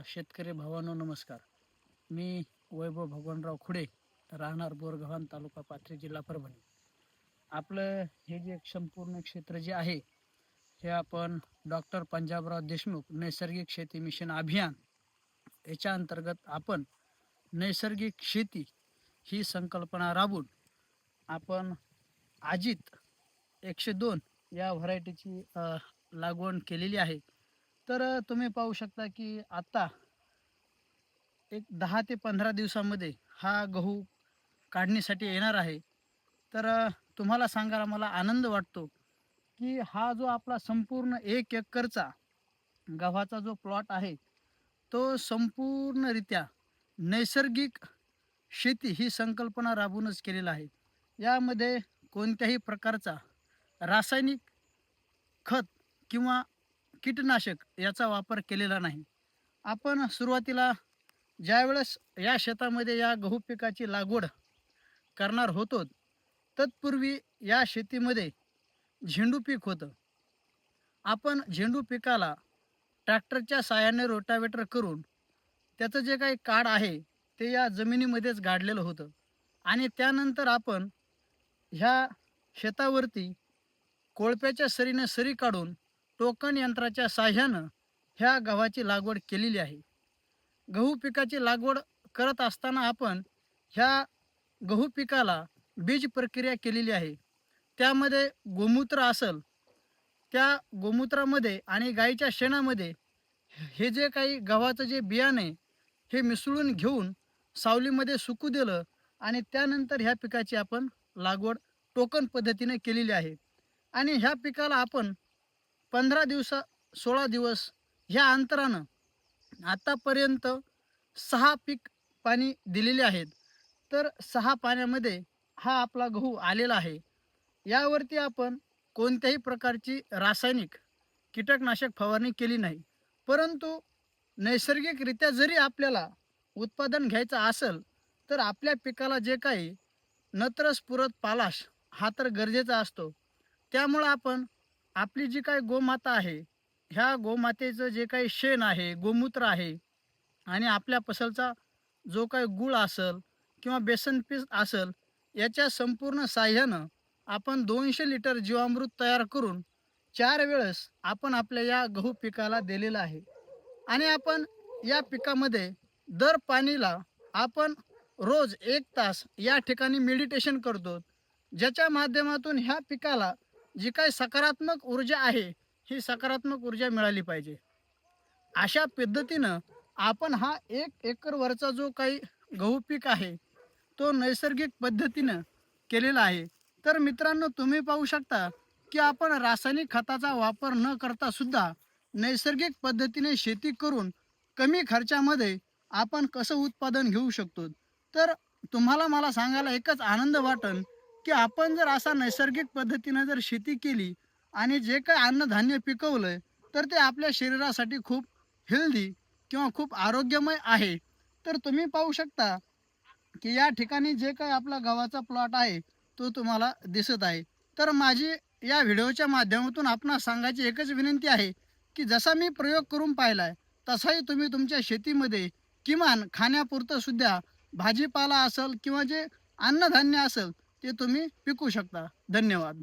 शेतकरी भावांनो नमस्कार. मी वैभव भगवानराव खुडे, राहणार बोरगव्हाण, तालुका पाथरी, जिल्हा परभणी. आपलं हे जे संपूर्ण क्षेत्र जे आहे, हे आपण डॉक्टर पंजाबराव देशमुख नैसर्गिक शेती मिशन अभियान याच्या अंतर्गत आपण नैसर्गिक शेती ही संकल्पना राबवून आपण अजित 102 या व्हरायटीची लागवड केलेली आहे. तर तुम्ही पाहू शकता की आता एक 10 ते 15 दिवसामध्ये हा गहू काढणीसाठी येणार आहे. तर तुम्हाला सांगायला मला आनंद वाटतो की हा जो आपला संपूर्ण 1 एकरचा गव्हाचा जो प्लॉट आहे, तो संपूर्णरित्या नैसर्गिक शेती ही संकल्पना राबवूनच केलेला आहे. यामध्ये कोणत्याही प्रकारचा रासायनिक खत किंवा कीटनाशक याचा वापर केलेला नाही. आपण सुरुवातीला ज्यावेळेस या शेतामध्ये या गहू पिकाची लागवड करणार होतो, तत्पूर्वी या शेतीमध्ये झेंडू पीक होतं. आपण झेंडू पिकाला ट्रॅक्टरच्या साहाय्याने रोटावेटर करून त्याचं जे काही काड आहे ते या जमिनीमध्येच गाडलेलं होतं आणि त्यानंतर आपण ह्या शेतावरती कोळप्याच्या सरीने सरी काढून टोकन यंत्राच्या साहाय्यानं ह्या गव्हाची लागवड केलेली आहे. गहू पिकाची लागवड करत असताना आपण ह्या गहू पिकाला बीज प्रक्रिया केलेली आहे. त्यामध्ये गोमूत्र असेल, त्या गोमूत्रामध्ये आणि गाईच्या शेणामध्ये हे जे काही गव्हाचं जे बियाणे हे मिसळून घेऊन सावलीमध्ये सुकू दिलं आणि त्यानंतर ह्या पिकाची आपण लागवड टोकन पद्धतीने केलेली आहे. आणि ह्या पिकाला आपण 15 दिवस 16 दिवस ह्या अंतरानं आतापर्यंत 6 पीक पाणी दिलेले आहेत. तर 6 पाण्यामध्ये हा आपला गहू आलेला आहे. यावरती आपण कोणत्याही प्रकारची रासायनिक कीटकनाशक फवारणी केली नाही. परंतु नैसर्गिकरित्या जरी आपल्याला उत्पादन घ्यायचं असेल, तर आपल्या पिकाला जे काही नत्र, स्फुरद, पालाश हा तर गरजेचा असतो. त्यामुळं आपण आपली जी काही गोमाता आहे, ह्या गोमातेचं जे काही शेण आहे, गोमूत्र आहे आणि आपल्या पसलचा जो काही गूळ असेल किंवा बेसन पीठ असेल, याच्या संपूर्ण साह्यानं आपण 200 लिटर जीवामृत तयार करून 4 वेळेस आपण आपल्या या गहू पिकाला दिलेलं आहे. आणि आपण या पिकामध्ये दर पाणीला आपण रोज 1 तास या ठिकाणी मेडिटेशन करतो, ज्याच्या माध्यमातून ह्या पिकाला जी काही सकारात्मक ऊर्जा आहे, ही सकारात्मक ऊर्जा मिळाली पाहिजे. अशा पद्धतीनं आपण हा 1 एकरवरचा जो काही गहू पीक आहे, तो नैसर्गिक पद्धतीनं केलेला आहे. तर मित्रांनो, तुम्ही पाहू शकता की आपण रासायनिक खताचा वापर न करता सुद्धा नैसर्गिक पद्धतीने शेती करून कमी खर्चामध्ये आपण कसं उत्पादन घेऊ शकतो. तर तुम्हाला मला सांगायला एकच आनंद वाटेल की आपण जर असा नैसर्गिक पद्धतीने जर शेती केली आणि जे काही अन्नधान्य पिकवलंय, तर ते आपल्या शरीरासाठी खूप हेल्दी किंवा खूप आरोग्यमय आहे. तर तुम्ही पाहू शकता की या ठिकाणी जे काही आपला गव्हाचा प्लॉट आहे, तो तुम्हाला दिसत आहे. तर माझी या व्हिडिओच्या माध्यमातून आपणास सांगायची एकच विनंती आहे की जसा मी प्रयोग करून पाहिलाय, तसाही तुम्ही तुमच्या शेतीमध्ये किमान खाण्यापुरतं सुद्धा भाजीपाला असेल किंवा जे अन्नधान्य असेल, ते तुम्ही पिकवू शकता. धन्यवाद.